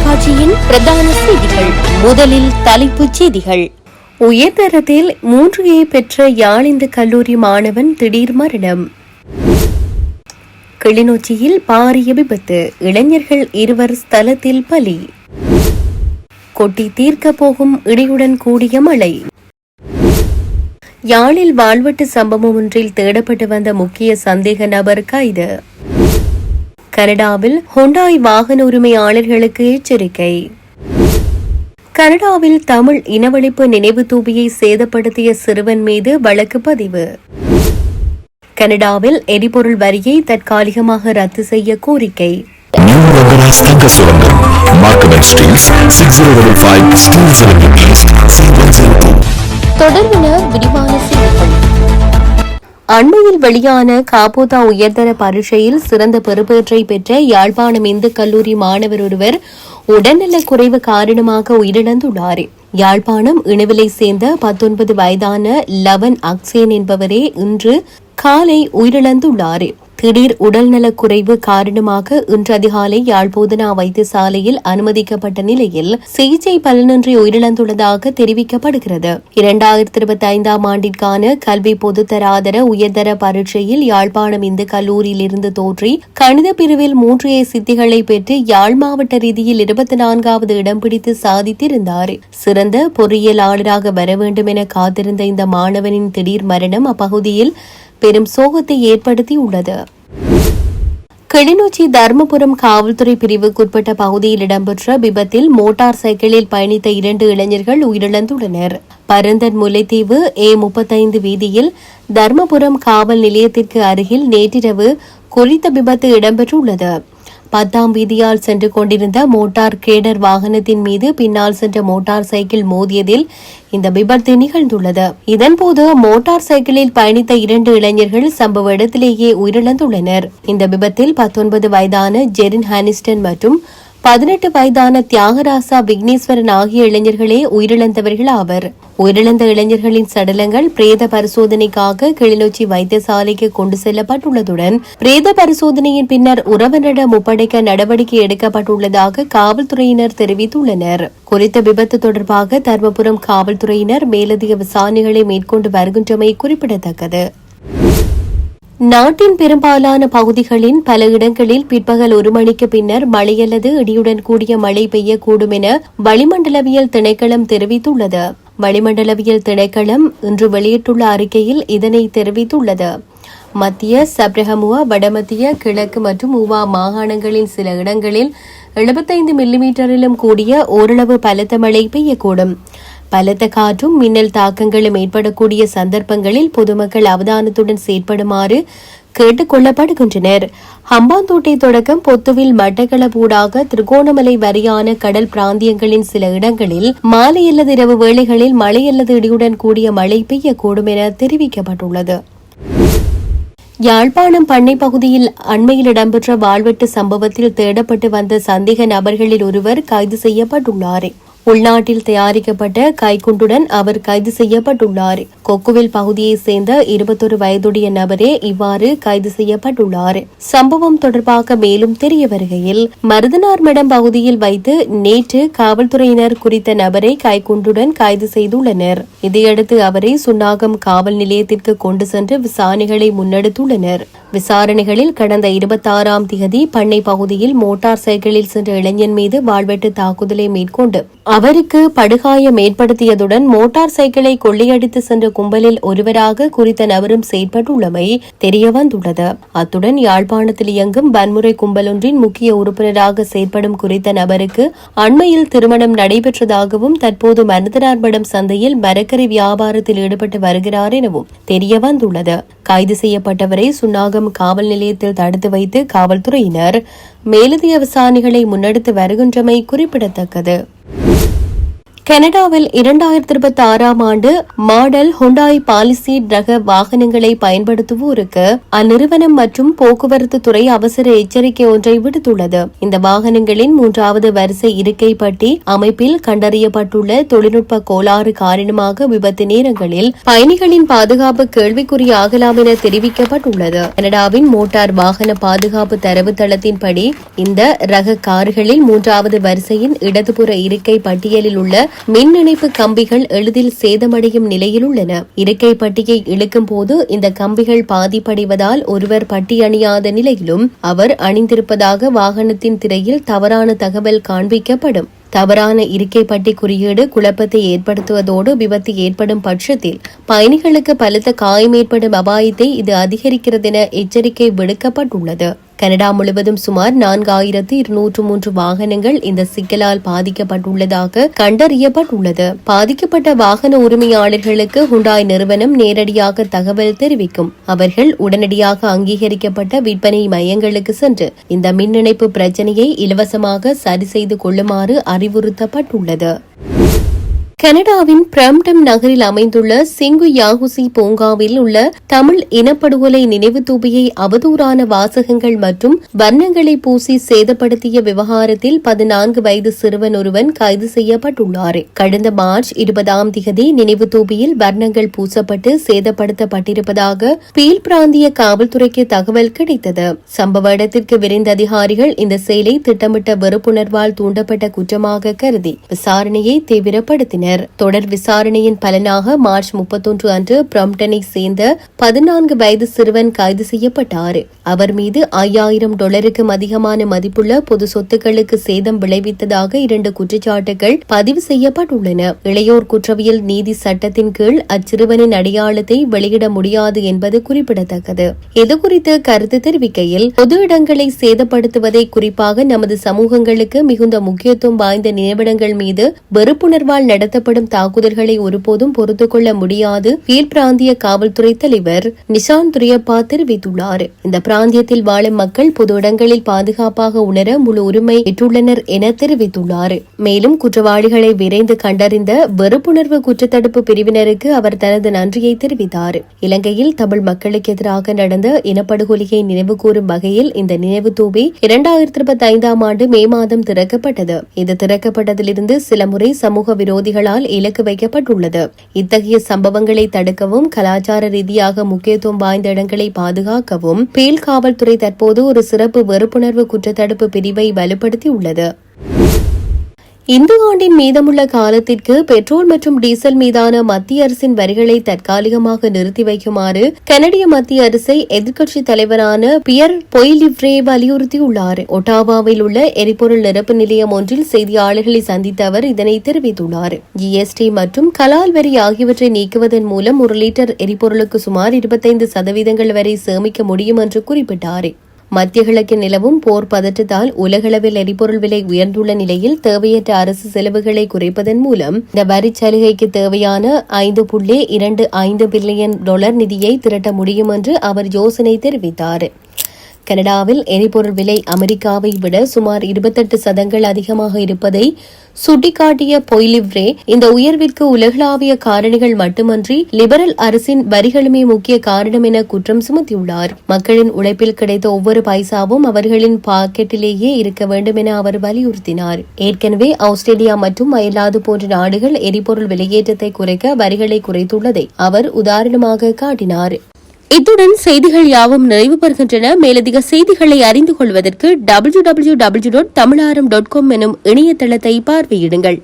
தொலைக்காட்சியின் பிரதான செய்திகள். முதலில் தலைப்புச் செய்திகள். உயர்தரத்தில் 3A பெற்ற யாழிந்து கல்லூரி மாணவன் திடீர் மரணம். கிளிநொச்சியில் பாரிய விபத்து, இளைஞர்கள் 2 ஸ்தலத்தில் பலி. கொட்டி தீர்க்கப் போகும் இடியுடன் கூடிய மழை. யாழில் வாழ்வெட்டு சம்பவம் ஒன்றில் தேடப்பட்டு வந்த முக்கிய சந்தேக நபர் கைது. கனடாவில் ஹோண்டாய் வாகன உரிமையாளர்களுக்கு எச்சரிக்கை. கனடாவில் தமிழ் இனவழிப்பு நினைவு தூபியை சேதப்படுத்திய சிறுவன் மீது வழக்கு பதிவு. கனடாவில் எரிபொருள் வரியை தற்காலிகமாக ரத்து செய்ய கோரிக்கை. தொடர்பின விரிவான செய்திகள். அண்மையில் வெளியான காபோதா உயர்தர பரீட்சையில் சிறந்த பெறுபேற்றை பெற்ற யாழ்ப்பாணம் இந்து கல்லூரி மாணவர் ஒருவர் உடல்நலக் குறைவு காரணமாக உயிரிழந்துள்ளார். யாழ்ப்பாணம் இணுவிலை சேர்ந்த 19 வயதான லவன் அக்சேன் என்பவரே இன்று காலை உயிரிழந்துள்ளார். திடீர் உடல்நலக் குறைவு காரணமாக இன்று அதிகாலை யாழ்போதனா வைத்தியசாலையில் அனுமதிக்கப்பட்ட நிலையில் சிகிச்சை பலனின்றி உயிரிழந்துள்ளதாக தெரிவிக்கப்படுகிறது. 2025ஆம் ஆண்டிற்கான கல்வி பொதுத்தராதர உயர்தர பரீட்சையில் யாழ்ப்பாணம் இந்து கல்லூரியில் இருந்து தோற்றி கணித பிரிவில் 3A சித்திகளை பெற்று யாழ் மாவட்ட ரீதியில் 24வது இடம் பிடித்து சாதித்திருந்தார். சிறந்த பொறியியலாளராக வர வேண்டும் என காத்திருந்த இந்த மாணவனின் திடீர் மரணம் அப்பகுதியில் பெரும் சோகத்தை ஏற்படுத்தியுள்ளது. கிளிநொச்சி தர்மபுரம் காவல்துறை பிரிவுக்குட்பட்ட பகுதியில் இடம்பெற்ற விபத்தில் மோட்டார் சைக்கிளில் பயணித்த 2 இளைஞர்கள் உயிரிழந்துள்ளனர். பரந்தன் முல்லைத்தீவு A35 வீதியில் தர்மபுரம் காவல் நிலையத்திற்கு அருகில் நேற்றிரவு குறித்த விபத்து இடம்பெற்றுள்ளது. 10ஆம் வீதியால் சென்று கொண்டிருந்த மோட்டார் கேடர் வாகனத்தின் மீது பின்னால் சென்ற மோட்டார் சைக்கிள் மோதியதில் இந்த விபத்து நிகழ்ந்துள்ளது. இதன்போது மோட்டார் சைக்கிளில் பயணித்த 2 இளைஞர்கள் சம்பவ இடத்திலேயே உயிரிழந்துள்ளனர். இந்த விபத்தில் 19 வயதான ஜெரின் ஹானிஸ்டன் மற்றும் 18 வயதான தியாகராசா விக்னேஸ்வரன் ஆகிய இளைஞர்களே உயிரிழந்தவர்கள் ஆவர். உயிரிழந்த இளைஞர்களின் சடலங்கள் பிரேத பரிசோதனைக்காக கிளிநொச்சி வைத்தியசாலைக்கு கொண்டு செல்லப்பட்டுள்ளதுடன் பிரேத பரிசோதனையின் பின்னர் உறவினரிடம் ஒப்படைக்க நடவடிக்கை எடுக்கப்பட்டுள்ளதாக காவல்துறையினர் தெரிவித்துள்ளனர். குறித்த விபத்து தொடர்பாக தர்மபுரம் காவல்துறையினர் மேலதிக விசாரணைகளை மேற்கொண்டு வருகின்றமை குறிப்பிடத்தக்கது. நாட்டின் பெரும்பாலான பகுதிகளின் பல இடங்களில் பிற்பகல் 1 மணிக்கு பின்னர் மழை அல்லது இடியுடன் கூடிய மழை பெய்யக்கூடும் என வளிமண்டலவியல் திணைக்களம் தெரிவித்துள்ளது. வளிமண்டலவியல் திணைக்களம் இன்று வெளியிட்டுள்ள அறிக்கையில் இதனை தெரிவித்துள்ளது. மத்திய சப்ரஹமுவா, வடமத்திய, கிழக்கு மற்றும் ஊவா மாகாணங்களின் சில இடங்களில் 75 மில்லிமீட்டரிலும் கூடிய ஓரளவு பலத்த மழை பெய்யக்கூடும். பலத்த காற்றும் மின்னல் தாக்கங்களும் ஏற்படக்கூடிய சந்தர்ப்பங்களில் பொதுமக்கள் அவதானத்துடன் செயற்படுமாறு கேட்டுக் கொள்ளப்படுகின்றனர். ஹம்பாந்தோட்டை தொடக்கம் பொத்துவில் மட்டக்களப்பூடாக திருகோணமலை வரையான கடல் பிராந்தியங்களின் சில இடங்களில் மாலை அல்லது இரவு வேளைகளில் மழை அல்லது இடியுடன் கூடிய மழை பெய்யக்கூடும் என தெரிவிக்கப்பட்டுள்ளது. யாழ்ப்பாணம் பண்ணை பகுதியில் அண்மையில் இடம்பெற்ற வாழ்வெட்டு சம்பவத்தில் தேடப்பட்டு வந்த சந்தேக நபர்களில் ஒருவர் கைது செய்யப்பட்டுள்ளார். உள்நாட்டில் தயாரிக்கப்பட்ட கைக்குண்டுடன் அவர் கைது செய்யப்பட்டுள்ளார். கொக்குவில் பகுதியைச் சேர்ந்த 21 வயதுடைய நபரே இவ்வாறு கைது செய்யப்பட்டுள்ளார். சம்பவம் தொடர்பாக மேலும் தெரிய வருகையில் மருதனார்மடம் பகுதியில் வைத்து நேற்று காவல்துறையினர் குறித்த நபரை கைக்குண்டுடன் கைது செய்துள்ளனர். இதையடுத்து அவரை சுன்னாகம் காவல் நிலையத்திற்கு கொண்டு சென்று விசாரணைகளை முன்னெடுத்துள்ளனர். விசாரணைகளில் கடந்த 26ஆம் தேதி பண்ணை பகுதியில் மோட்டார் சைக்கிளில் சென்ற இளைஞன் மீது வாழ்வெட்டு தாக்குதலை மேற்கொண்டு அவருக்கு படுகாயம் ஏற்படுத்தியதுடன் மோட்டார் சைக்கிளை கொள்ளையடித்து சென்ற கும்பலில் ஒருவராக குறித்த நபரும் செயற்பட்டுள்ளமை தெரியவந்துள்ளது. அத்துடன் யாழ்ப்பாணத்தில் இயங்கும் வன்முறை கும்பலொன்றின் முக்கிய உறுப்பினராக செயற்படும் குறித்த நபருக்கு அண்மையில் திருமணம் நடைபெற்றதாகவும் தற்போது மருதனார்மடம் சந்தையில் மரக்கறி வியாபாரத்தில் ஈடுபட்டு வருகிறார் எனவும் தெரியவந்துள்ளது. கைது செய்யப்பட்டவரை சுன்னாகம் காவல் நிலையத்தில் தடுத்து வைத்து காவல்துறையினர் மேலதிக விசாரணைகளை முன்னெடுத்து வருகின்றமை குறிப்பிடத்தக்கது. கனடாவில் 2026 ஆண்டு மாடல் ஹுண்டாய் பாலிசீட் ரக வாகனங்களை பயன்படுத்துவோருக்கு அந்நிறுவனம் மற்றும் போக்குவரத்து துறை அவசர எச்சரிக்கை ஒன்றை விடுத்துள்ளது. இந்த வாகனங்களின் 3வது வரிசை இருக்கை பட்டி அமைப்பில் கண்டறியப்பட்டுள்ள தொழில்நுட்ப கோளாறு காரணமாக விபத்து நேரங்களில் பயணிகளின் பாதுகாப்பு கேள்விக்குறியாகலாம் என தெரிவிக்கப்பட்டுள்ளது. கனடாவின் மோட்டார் வாகன பாதுகாப்பு தரவுத்தளத்தின்படி இந்த ரக கார்களில் 3வது வரிசையின் இடதுபுற இருக்கை பட்டியலில் உள்ள மின் இணைப்பு கம்பிகள் எளிதில் சேதமடையும் நிலையில் உள்ளன. இருக்கை பட்டியை இழுக்கும் போது இந்த கம்பிகள் பாதிப்படைவதால் ஒருவர் பட்டி அணியாத நிலையிலும் அவர் அணிந்திருப்பதாக வாகனத்தின் திரையில் தவறான தகவல் காண்பிக்கப்படும். தவறான இருக்கை பட்டி குறியீடு குழப்பத்தை ஏற்படுத்துவதோடு விபத்து ஏற்படும் பட்சத்தில் பயணிகளுக்கு பலத்த காயம் ஏற்படும் அபாயத்தை இது அதிகரிக்கிறது என எச்சரிக்கை விடுக்கப்பட்டுள்ளது. கனடா முழுவதும் சுமார் 4203 வாகனங்கள் இந்த சிக்கலால் பாதிக்கப்பட்டுள்ளதாக கண்டறியப்பட்டுள்ளது. பாதிக்கப்பட்ட வாகன உரிமையாளர்களுக்கு ஹுண்டாய் நிறுவனம் நேரடியாக தகவல் தெரிவிக்கும். அவர்கள் உடனடியாக அங்கீகரிக்கப்பட்ட விற்பனை மையங்களுக்கு சென்று இந்த மின் இணைப்பு பிரச்சினையை இலவசமாக சரி செய்து கொள்ளுமாறு அறிவுறுத்தப்பட்டுள்ளது. கனடாவின் பிரம்டன் நகரில் அமைந்துள்ள சிங்கு யாகுசி பூங்காவில் உள்ள தமிழ் இனப்படுகொலை நினைவு தூபியை அவதூறான வாசகங்கள் மற்றும் வர்ணங்களை பூசி சேதப்படுத்திய விவகாரத்தில் 14 வயது சிறுவன் ஒருவன் கைது செய்யப்பட்டுள்ளார். கடந்த மார்ச் 20 நினைவு தூபியில் வர்ணங்கள் பூசப்பட்டு சேதப்படுத்தப்பட்டிருப்பதாக பீல் பிராந்திய காவல்துறைக்கு தகவல் கிடைத்தது. சம்பவ இடத்திற்கு விரைந்த அதிகாரிகள் இந்த செயலை திட்டமிட்ட வெறுப்புணர்வால் தூண்டப்பட்ட குற்றமாக கருதி விசாரணையை தீவிரப்படுத்தினர். தொடர் விசாரணையின் பலனாக மார்ச் 31 அன்று பிரம்டனை சேர்ந்த 14 வயது சிறுவன் கைது செய்யப்பட்டார். அவர் மீது $5000 அதிகமான மதிப்புள்ள பொது சொத்துக்களுக்கு சேதம் விளைவித்ததாக 2 குற்றச்சாட்டுகள் பதிவு செய்யப்பட்டுள்ளன. இளையோர் குற்றவியல் நீதி சட்டத்தின் கீழ் அச்சிறுவனின் அடையாளத்தை வெளியிட முடியாது என்பது குறிப்பிடத்தக்கது. இதுகுறித்து கருத்து தெரிவிக்கையில், பொது இடங்களை சேதப்படுத்துவதை குறிப்பாக நமது சமூகங்களுக்கு மிகுந்த முக்கியத்துவம் வாய்ந்த நினைவிடங்கள் மீது வெறுப்புணர்வால் நடத்தப்படும் தாக்குதல்களை ஒருபோதும் பொறுத்துக் கொள்ள முடியாது பீல் பிராந்திய காவல்துறை தலைவர் நிஷாந்த் துரியப்பா தெரிவித்துள்ளார். இந்த பிராந்தியத்தில் வாழும் மக்கள் பொது இடங்களில் பாதுகாப்பாக உணர முழு உரிமை பெற்றுள்ளனர் என தெரிவித்துள்ளார். மேலும் குற்றவாளிகளை விரைந்து கண்டறிந்த வெறுப்புணர்வு குற்றத்தடுப்பு பிரிவினருக்கு அவர் தனது நன்றியை தெரிவித்தார். இலங்கையில் தமிழ் மக்களுக்கு எதிராக நடந்த இனப்படுகொலையை நினைவுகூரும் வகையில் இந்த நினைவு தூபி 2025 ஆண்டு மே மாதம் திறக்கப்பட்டது. இது திறக்கப்பட்டதிலிருந்து சில முறை சமூக விரோதிகளால் இலக்கு வைக்கப்பட்டுள்ளது. இத்தகைய சம்பவங்களை தடுக்கவும் கலாச்சார ரீதியாக முக்கியத்துவம் வாய்ந்த இடங்களை பாதுகாக்கவும் பீல் காவல்துறை தற்போது ஒரு சிறப்பு வெறுப்புணர்வு குற்றத்தடுப்பு பிரிவை வலுப்படுத்தியுள்ளது. இந்த ஆண்டின் மீதமுள்ள காலத்திற்கு பெட்ரோல் மற்றும் டீசல் மீதான மத்திய அரசின் வரிகளை தற்காலிகமாக நிறுத்தி வைக்குமாறு கனடிய மத்திய அரசை எதிர்க்கட்சித் தலைவரான பியர் பொய்லிவ்ரே வலியுறுத்தியுள்ளார். ஒட்டாவாவில் உள்ள எரிபொருள் நிரப்பு நிலையம் ஒன்றில் செய்தியாளர்களை சந்தித்த அவர் இதனை தெரிவித்துள்ளார். ஜிஎஸ்டி மற்றும் கலால் வரி ஆகியவற்றை நீக்குவதன் மூலம் 1 லிட்டர் எரிபொருளுக்கு சுமார் 25% வரை சேமிக்க முடியும் என்று குறிப்பிட்டார். மத்திய கிழக்கில் நிலவும் போர் பதற்றத்தால் உலகளவில் எரிபொருள் விலை உயர்ந்துள்ள நிலையில் தேவையற்ற அரசு செலவுகளை குறைப்பதன் மூலம் இந்த வரிச் சலுகைக்கு தேவையான $5.25 பில்லியன் நிதியை திரட்ட முடியும் என்று அவர் யோசனை தெரிவித்தார். கனடாவில் எரிபொருள் விலை அமெரிக்காவை விட சுமார் 28% அதிகமாக இருப்பதை சுட்டிக்காட்டிய பொய்லிவ்ரே, இந்த உயர்விற்கு உலகளாவிய காரணிகள் மட்டுமன்றி லிபரல் அரசின் வரிகளுமே முக்கிய காரணம் என குற்றம் சுமத்தியுள்ளார். மக்களின் உழைப்பில் கிடைத்த ஒவ்வொரு பைசாவும் அவர்களின் பாக்கெட்டிலேயே இருக்க வேண்டும் என அவர் வலியுறுத்தினார். ஏற்கனவே ஆஸ்திரேலியா மற்றும் அயல்நாடு போன்ற நாடுகள் எரிபொருள் விலையேற்றத்தை குறைக்க வரிகளை குறைத்துள்ளதை அவர் உதாரணமாக காட்டினார். இத்துடன் செய்திகள் யாவும் நிறைவு பெறுகின்றன. மேலதிக செய்திகளை அறிந்து கொள்வதற்கு www.tamilaram.com எனும் இணையதளத்தை பார்வையிடுங்கள்.